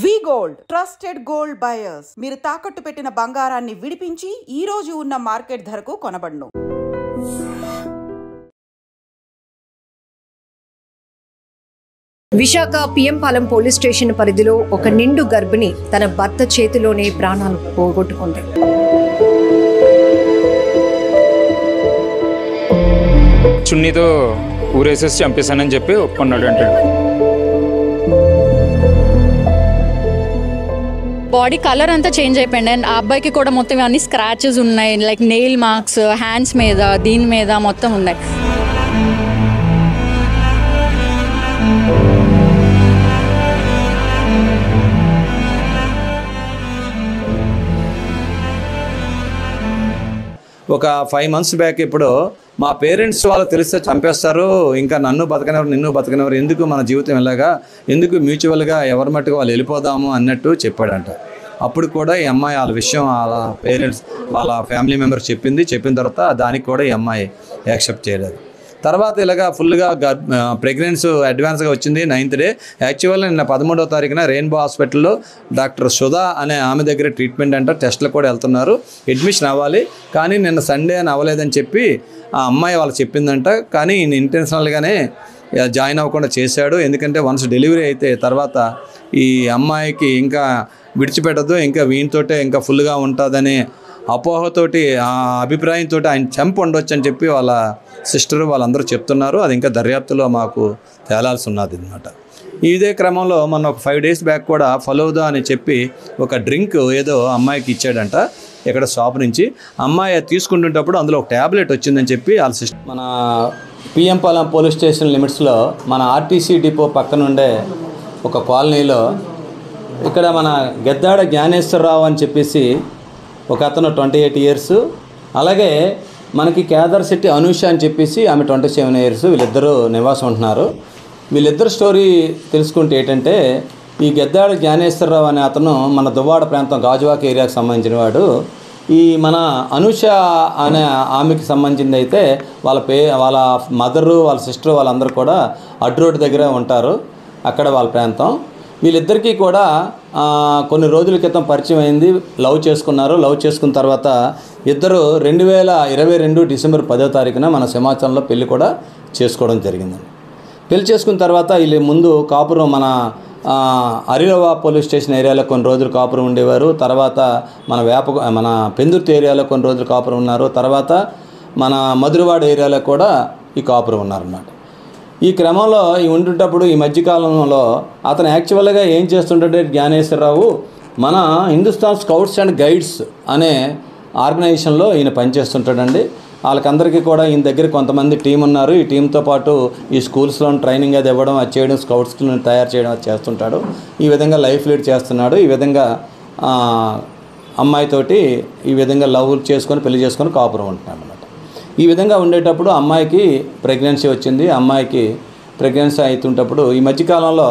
వి gold trusted gold buyers. మీరు తాకట్టు పెట్టిన బంగారాన్ని విడిపించి ఈ రోజు ఉన్న మార్కెట్ ధరకు కొనబడును. విశాఖ పిఎంపాలెం పోలీస్ స్టేషన్ పరిధిలో ఒక నిండు గర్భిణి తన భర్త చేతిలోనే ప్రాణాలు పోగొట్టుకుంది. చున్నీతో ఊరేసేసి చంపేశానని చెప్పి ఒప్పుకున్నాడు. అంటాడు బాడీ కలర్ అంతా చేంజ్ అయిపోయింది. అండ్ ఆ అబ్బాయికి కూడా మొత్తం అన్ని స్క్రాచెస్ ఉన్నాయి, లైక్ నెయిల్ మార్క్స్ హ్యాండ్స్ మీద, దీని మీద మొత్తం ఉన్నాయి. ఒక 5 months బ్యాక్ ఇప్పుడు మా పేరెంట్స్ వాళ్ళు తెలిస్తే చంపేస్తారు, ఇంకా నన్ను బతకనివ్వరు నిన్ను బతకనివ్వరు, ఎందుకు మన జీవితం ఇలాగా, ఎందుకు మ్యూచువల్గా ఎవరి మట్టుకు వాళ్ళు వెళ్ళిపోదాము అన్నట్టు చెప్పాడంట. అప్పుడు కూడా ఈ అమ్మాయి వాళ్ళ విషయం వాళ్ళ పేరెంట్స్ వాళ్ళ ఫ్యామిలీ మెంబర్స్ చెప్పిన తర్వాత దానికి కూడా ఈ అమ్మాయి యాక్సెప్ట్ చేయలేదు. తర్వాత ఇలాగా ఫుల్గా ప్రెగ్నెన్సీ అడ్వాన్స్గా వచ్చింది 9th day. యాక్చువల్గా నిన్న 13వ తారీఖున రెయిన్బో హాస్పిటల్లో డాక్టర్ సుధా అనే ఆమె దగ్గర ట్రీట్మెంట్ అంట, టెస్ట్లు కూడా వెళ్తున్నారు, అడ్మిషన్ అవ్వాలి. కానీ నిన్న సండే అని అవ్వలేదని చెప్పి ఆ అమ్మాయి వాళ్ళు చెప్పిందంట. కానీ ఈయన ఇంటెన్షనల్గానే జాయిన్ అవ్వకుండా చేశాడు. ఎందుకంటే వన్స్ డెలివరీ అయితే తర్వాత ఈ అమ్మాయికి ఇంకా విడిచిపెట్టదు, ఇంకా వీనితోటే ఇంకా ఫుల్గా ఉంటుందనే అపోహతోటి ఆ అభిప్రాయంతో ఆయన చంపి ఉండొచ్చు అని చెప్పి వాళ్ళ సిస్టరు వాళ్ళందరూ చెప్తున్నారు. అది ఇంకా దర్యాప్తులో మాకు తేలాల్సి ఉన్నది అన్నమాట. ఇదే క్రమంలో మొన్న ఒక 5 days బ్యాక్ కూడా ఫలూదా అని చెప్పి ఒక డ్రింక్ ఏదో అమ్మాయికి ఇచ్చాడంట ఇక్కడ షాప్ నుంచి. అమ్మాయి తీసుకుంటున్నప్పుడు అందులో ఒక ట్యాబ్లెట్ వచ్చిందని చెప్పి వాళ్ళ సిస్టర్ మన పిఎంపాలెం పోలీస్ స్టేషన్ లిమిట్స్లో మన ఆర్టీసీ డిపో పక్కనుండే ఒక కాలనీలో ఇక్కడ మన గెద్దాడ జ్ఞానేశ్వరరావు అని చెప్పేసి ఒక అతను 28 years, అలాగే మనకి కేదార్ శెట్టి అనూష అని చెప్పేసి ఆమె 27 years, వీళ్ళిద్దరూ నివాసం ఉంటున్నారు. వీళ్ళిద్దరు స్టోరీ తెలుసుకుంటే ఏంటంటే, ఈ గెద్దాడ జ్ఞానేశ్వరరావు అనే అతను మన దువ్వాడ ప్రాంతం గాజువాక ఏరియాకి సంబంధించిన వాడు. ఈ మన అనూష అనే ఆమెకి సంబంధించింది అయితే వాళ్ళ మదరు వాళ్ళ సిస్టర్ వాళ్ళందరూ కూడా అడ్డు రోడ్డు దగ్గర ఉంటారు, అక్కడ వాళ్ళ ప్రాంతం. వీళ్ళిద్దరికీ కూడా కొన్ని రోజుల క్రితం పరిచయం అయింది, లవ్ చేసుకున్నారు. లవ్ చేసుకున్న తర్వాత ఇద్దరు 2022 December 10వ తారీఖున మన సింహాచలంలో పెళ్లి కూడా చేసుకోవడం జరిగిందండి. పెళ్లి చేసుకున్న తర్వాత వీళ్ళు ముందు కాపురం మన అరిలోవా పోలీస్ స్టేషన్ ఏరియాలో కొన్ని రోజులు కాపురం ఉండేవారు. తర్వాత మన పెందుర్తి ఏరియాలో కొన్ని రోజులు కాపురం ఉన్నారు. తర్వాత మన మధురవాడ ఏరియాలో కూడా ఈ కాపురం ఉన్నారన్నమాట. ఈ క్రమంలో ఉంటుంటప్పుడు ఈ మధ్యకాలంలో అతను యాక్చువల్గా ఏం చేస్తుంటే జ్ఞానేశ్వరరావు మన హిందుస్థాన్ స్కౌట్స్ అండ్ గైడ్స్ అనే ఆర్గనైజేషన్లో ఈయన పనిచేస్తుంటాడండి. వాళ్ళకందరికీ కూడా ఈయన దగ్గర కొంతమంది టీం ఉన్నారు. ఈ టీంతో పాటు ఈ స్కూల్స్లో ట్రైనింగ్ అది ఇవ్వడం, అది చేయడం, స్కౌట్స్ని తయారు చేయడం అది చేస్తుంటాడు. ఈ విధంగా లైఫ్ లీడ్ చేస్తున్నాడు. ఈ విధంగా అమ్మాయితోటి ఈ విధంగా లవ్ చేసుకొని పెళ్లి చేసుకొని కాపురం ఉంటున్నాడు అన్నమాట. ఈ విధంగా ఉండేటప్పుడు అమ్మాయికి ప్రెగ్నెన్సీ వచ్చింది. అమ్మాయికి ప్రెగ్నెన్సీ అవుతుంటప్పుడు ఈ మధ్యకాలంలో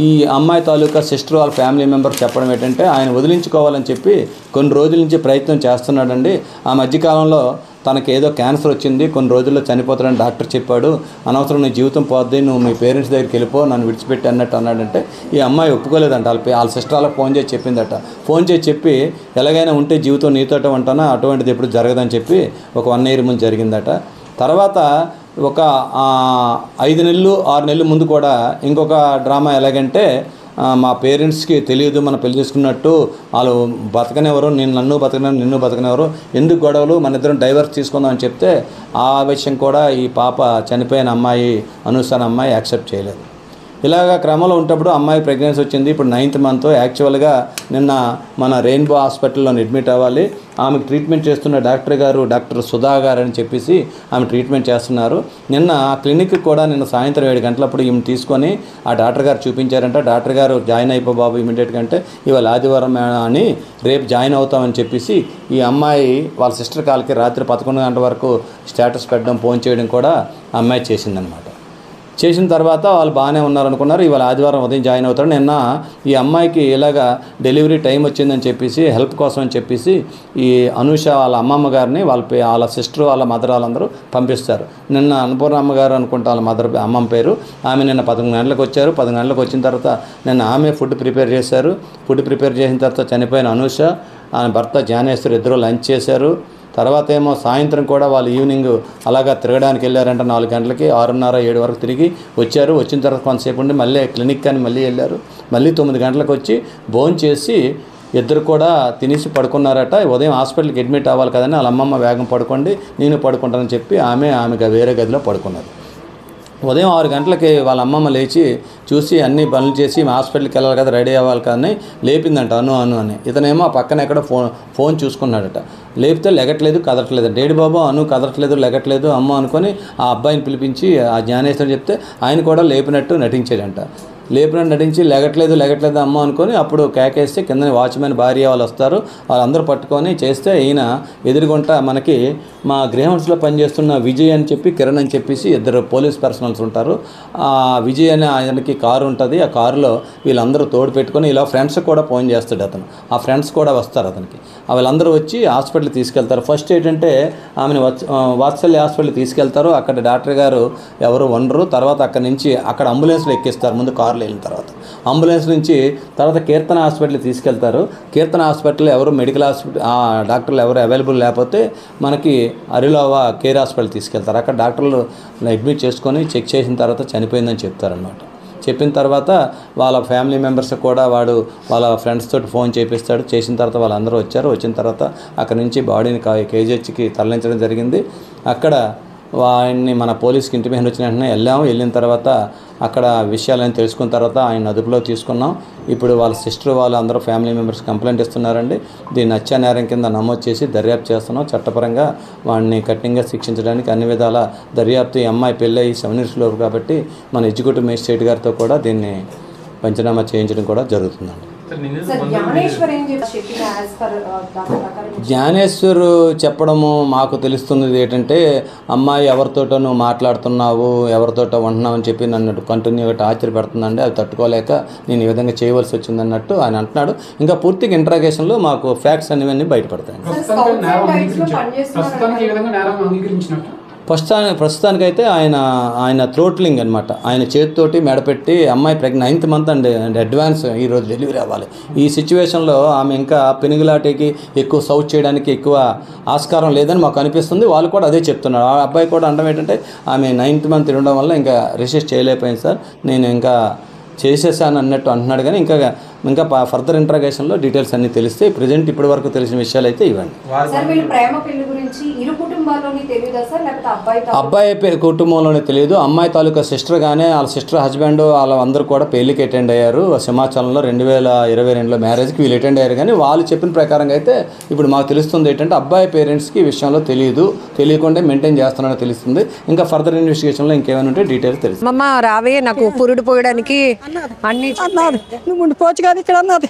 ఈ అమ్మాయి తాలూకా సిస్టర్ వాళ్ళ ఫ్యామిలీ మెంబర్స్ చెప్పడం ఏంటంటే, ఆయన వదిలించుకోవాలని చెప్పి కొన్ని రోజుల నుంచి ప్రయత్నం చేస్తున్నాడండి. ఆ మధ్యకాలంలో తనకి ఏదో క్యాన్సర్ వచ్చింది, కొన్ని రోజుల్లో చనిపోతాడని డాక్టర్ చెప్పాడు, అనవసరం నీ జీవితం పోద్ది, నువ్వు మీ పేరెంట్స్ దగ్గరికి వెళ్ళిపో, నన్ను విడిచిపెట్టి అన్నట్టు అన్నాడంటే ఈ అమ్మాయి ఒప్పుకోలేదంట. వాళ్ళ సిస్టర్ వాళ్ళకి ఫోన్ చేసి చెప్పిందట. ఫోన్ చేసి చెప్పి ఎలాగైనా ఉంటే జీవితం నీతోటే ఉంటానా, అటువంటిది ఎప్పుడు జరగదని చెప్పి ఒక 1 year ముందు జరిగిందట. తర్వాత ఒక 5 నెలలు 6 నెలలు ముందు కూడా ఇంకొక డ్రామా ఎలాగంటే, మా పేరెంట్స్కి తెలియదు మనం పెళ్లి చేసుకున్నట్టు, వాళ్ళు బతకనేవారు, నన్ను బతకనేవారు, నిన్ను బతకనేవారు, ఎందుకు గొడవలు, మన ఇద్దరం డైవర్స్ తీసుకుందాం అని చెప్తే ఆ విషయం కూడా ఈ పాప చనిపోయిన అమ్మాయి అనూష అమ్మాయి యాక్సెప్ట్ చేయలేదు. ఇలాగ క్రమంలో ఉన్నప్పుడు అమ్మాయి ప్రెగ్నెన్సీ వచ్చింది. ఇప్పుడు 9th month. యాక్చువల్గా నిన్న మన రెయిన్బో హాస్పిటల్లో అడ్మిట్ అవ్వాలి. ఆమెకు ట్రీట్మెంట్ చేస్తున్న డాక్టర్ గారు డాక్టర్ సుధా గారు అని చెప్పేసి ఆమె ట్రీట్మెంట్ చేస్తున్నారు. నిన్న క్లినిక్ కూడా నిన్న సాయంత్రం 7 గంటలప్పుడు ఈమె తీసుకొని ఆ డాక్టర్ గారు చూపించారంట. డాక్టర్ గారు జాయిన్ అయిపో బాబు ఇమీడియట్గా అంటే, ఇవాళ ఆదివారం అని రేపు జాయిన్ అవుతామని చెప్పేసి ఈ అమ్మాయి వాళ్ళ సిస్టర్ కాల్కి రాత్రి 11 గంటల వరకు స్టేటస్ పెట్టడం, ఫోన్ చేయడం కూడా అమ్మాయి చేసిందనమాట. చేసిన తర్వాత వాళ్ళు బాగానే ఉన్నారనుకున్నారు. ఇవాళ ఆదివారం ఉదయం జాయిన్ అవుతారు. నిన్న ఈ అమ్మాయికి ఇలాగా డెలివరీ టైం వచ్చిందని చెప్పేసి హెల్ప్ కోసం అని చెప్పేసి ఈ అనూష వాళ్ళ అమ్మమ్మ గారిని వాళ్ళ సిస్టర్ వాళ్ళ మదర్ వాళ్ళందరూ పంపిస్తారు. నిన్న అన్నపూర్ణ అమ్మగారు అనుకుంటా వాళ్ళ మదర్ అమ్మమ్మ పేరు. ఆమె నిన్న 11 గంటలకు వచ్చారు. 10 గంటలకు వచ్చిన తర్వాత నిన్న ఆమె ఫుడ్ ప్రిపేర్ చేశారు. ఫుడ్ ప్రిపేర్ చేసిన తర్వాత చనిపోయిన అనూష ఆమె భర్త జ్ఞానేశ్వర్ ఇద్దరు లంచ్ చేశారు. తర్వాత ఏమో సాయంత్రం కూడా వాళ్ళు ఈవినింగ్ అలాగా తిరగడానికి వెళ్ళారంట. 4 గంటలకి 6:30, 7 వరకు తిరిగి వచ్చారు. వచ్చిన తర్వాత కొంతసేపు ఉండి మళ్ళీ క్లినిక్ అని మళ్ళీ వెళ్ళారు. మళ్ళీ 9 గంటలకు వచ్చి భోజనం చేసి ఇద్దరు కూడా తినేసి పడుకున్నారట. ఉదయం హాస్పిటల్కి అడ్మిట్ అవ్వాలి కదని వాళ్ళ అమ్మమ్మ వేగం పడుకోండి, నేను పడుకుంటానని చెప్పి ఆమె వేరే గదిలో పడుకున్నారు. ఉదయం 6 గంటలకి వాళ్ళ అమ్మమ్మ లేచి చూసి అన్ని పనులు చేసి హాస్పిటల్కి వెళ్ళాలి కదా, రెడీ అవ్వాలి కానీ లేపిందంట అను అని. ఇతనేమో ఆ పక్కన ఎక్కడో ఫోన్ చూసుకున్నాడట. లేపితే లెగట్లేదు, కదలట్లేదు. డేడి బాబు అను కదలట్లేదు, లెగట్లేదు అమ్మ అనుకొని ఆ అబ్బాయిని పిలిపించి ఆ జ్ఞానేశ్వరం చెప్తే ఆయన కూడా లేపినట్టు నటించాడంట. లేపినట్టు నటించి లెగట్లేదు అమ్మ అనుకొని అప్పుడు కేకేస్తే కింద వాచ్మెన్ భార్య వాళ్ళు వస్తారు. వాళ్ళందరూ పట్టుకొని చేస్తే ఈయన ఎదురుగుంట మనకి మా గ్రేహౌన్స్లో పనిచేస్తున్న విజయ్ అని చెప్పి కిరణ్ అని చెప్పేసి ఇద్దరు పోలీస్ పర్సనల్స్ ఉంటారు. ఆ విజయ్ అనే ఆయనకి కారు ఉంటుంది. ఆ కారులో వీళ్ళందరూ తోడు పెట్టుకొని ఇలా ఫ్రెండ్స్ కూడా ఫోన్ చేస్తాడు అతను. ఆ ఫ్రెండ్స్ కూడా వస్తారు అతనికి. వీళ్ళందరూ వచ్చి హాస్పిటల్కి తీసుకెళ్తారు. ఫస్ట్ ఏంటంటే ఆమెను వాత్సల్య హాస్పిటల్కి తీసుకెళ్తారు. అక్కడ డాక్టర్ గారు ఎవరు ఉండరు. తర్వాత అక్కడ నుంచి అక్కడ అంబులెన్స్లో ఎక్కిస్తారు. ముందు కారులో వెళ్ళిన తర్వాత అంబులెన్స్ నుంచి తర్వాత కీర్తన హాస్పిటల్కి తీసుకెళ్తారు. కీర్తన హాస్పిటల్ ఎవరు మెడికల్ హాస్పిటల్ డాక్టర్లు ఎవరు అవైలబుల్ లేకపోతే మనకి అరిలోవా కేర్ హాస్పిటల్ తీసుకెళ్తారు. అక్కడ డాక్టర్లు అడ్మిట్ చేసుకొని చెక్ చేసిన తర్వాత చనిపోయిందని చెప్తారనమాట. చెప్పిన తర్వాత వాళ్ళ ఫ్యామిలీ మెంబర్స్ కూడా వాడు వాళ్ళ ఫ్రెండ్స్ తోటి ఫోన్ చేపిస్తాడు. చేసిన తర్వాత వాళ్ళందరూ వచ్చారు. వచ్చిన తర్వాత అక్కడ నుంచి బాడీని కేజీహెచ్కి తరలించడం జరిగింది. అక్కడ ఆయన్ని మన పోలీస్కి ఇంటిమేషన్ వచ్చిన వెంటనే వెళ్ళిన తర్వాత అక్కడ విషయాలని తెలుసుకున్న తర్వాత ఆయన అదుపులో తీసుకున్నాం. ఇప్పుడు వాళ్ళ సిస్టర్ వాళ్ళందరూ ఫ్యామిలీ మెంబర్స్ కంప్లైంట్ ఇస్తున్నారండి. దీన్ని హత్యా నేరం కింద నమోదు చేసి దర్యాప్తు చేస్తున్నాం. చట్టపరంగా వాడిని కఠినంగా శిక్షించడానికి అన్ని విధాల దర్యాప్తు. ఈ అమ్మాయి పెళ్ళి 7 years లోపు కాబట్టి మన ఎగ్జిక్యూటివ్ మేజిస్ట్రేట్ గారితో కూడా దీన్ని పంచనామా చేయించడం కూడా జరుగుతుందండి. జ్ఞానేశ్వర్ చెప్పడము మాకు తెలుస్తున్నది ఏంటంటే అమ్మాయి ఎవరితోటో నువ్వు మాట్లాడుతున్నావు, ఎవరితోటో ఉంటున్నావు అని చెప్పి నన్ను కంటిన్యూగా టార్చర్ పెడుతుందండి. అది తట్టుకోలేక నేను ఈ విధంగా చేయవలసి వచ్చిందన్నట్టు ఆయన అంటున్నాడు. ఇంకా పూర్తిగా ఇంట్రాగేషన్లో మాకు ఫ్యాక్ట్స్ అనేవన్నీ బయటపడతాయి. ప్రస్తుతానికైతే ఆయన థ్రోట్లింగ్ అనమాట. ఆయన చేతితోటి మెడపెట్టి అమ్మాయి 9th month అండి, అడ్వాన్స్ ఈరోజు డెలివరీ అవ్వాలి. ఈ సిచ్యువేషన్లో ఆమె ఇంకా పెనుగులాటికి ఎక్కువ సౌత్ చేయడానికి ఎక్కువ ఆస్కారం లేదని మాకు అనిపిస్తుంది. వాళ్ళు కూడా అదే చెప్తున్నారు. ఆ అబ్బాయి కూడా అనడం ఏంటంటే ఆమె 9th month ఉండడం వల్ల ఇంకా రెసిస్ట్ చేయలేకపోయింది సార్, నేను ఇంకా చేసేసాను అన్నట్టు అంటున్నాడు. కానీ ఇంకా ఫర్దర్ ఇంట్రాగేషన్లో డీటెయిల్స్ అన్నీ తెలిస్తే ప్రజెంట్ ఇప్పటి వరకు తెలిసిన విషయాలు అయితే ఇవ్వండి. అబ్బాయి కుటుంబంలోనే తెలియదు. అమ్మాయి తాలూకా సిస్టర్ కానీ వాళ్ళ సిస్టర్ హస్బెండ్ వాళ్ళందరూ కూడా పెళ్లికి అటెండ్ అయ్యారు. సింహాచలంలో 2022లో మ్యారేజ్కి వీళ్ళు అటెండ్ అయ్యారు. కానీ వాళ్ళు చెప్పిన ప్రకారంగా అయితే ఇప్పుడు మాకు తెలుస్తుంది ఏంటంటే అబ్బాయి పేరెంట్స్కి విషయంలో తెలియకుండా మెయింటైన్ చేస్తున్నారని తెలుస్తుంది. ఇంకా ఫర్దర్ ఇన్వెస్టిగేషన్లో ఇంకేమైనా ఉంటే డీటెయిల్స్ తెలుస్తుంది. రావే నాకు పురుడు పోయడానికి అన్ని నువ్వు ఉండిపోవచ్చు కాదు ఇక్కడ అన్నది.